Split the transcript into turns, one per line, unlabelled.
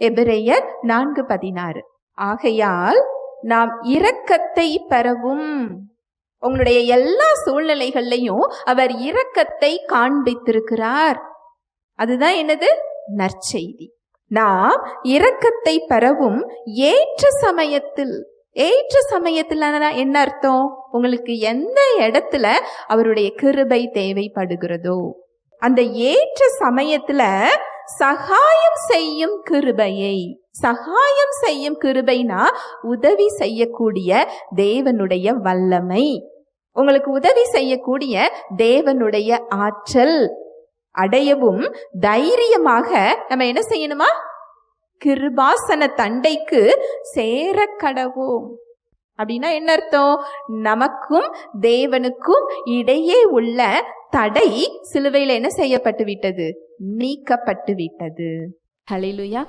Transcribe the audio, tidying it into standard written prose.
எபிரேயர் 4:16. ஆகையால் நாம் இரக்கத்தை பெறவும். உங்களுடைய எல்லா சூழ்நிலைகள்லையும் அவர் இரக்கத்தை காண்பித்திருக்கிறார். அதுதான் என்னது? நற்செய்தி. நாம் இரக்கத்தை பெறவும் ஏற்ற சமயத்தில். ஏற்ற சமயத்தில் என்ன அர்த்தம்? உங்களுக்கு எந்த இடத்துல அவருடைய கிருபை தேவைப்படுகிறதோ அந்த ஏற்ற சமயத்துல சகாயம் செய்யும் கிருபையை. சகாயம் செய்யும் கிருபைனா உதவி செய்யக்கூடிய தேவனுடைய வல்லமை, உங்களுக்கு உதவி செய்யக்கூடிய தேவனுடைய ஆற்றல் அடையவும் தைரியமாக நம்ம என்ன செய்யணுமா? கிருபாசன தண்டைக்கு சேர கடவோம். அப்படின்னா என்ன அர்த்தம்? நமக்கும் தேவனுக்கும் இடையே உள்ள தடை சிலுவையில் என்ன செய்யப்பட்டு விட்டது? நீக்கப்பட்டு விட்டது. ஹல்லேலூயா.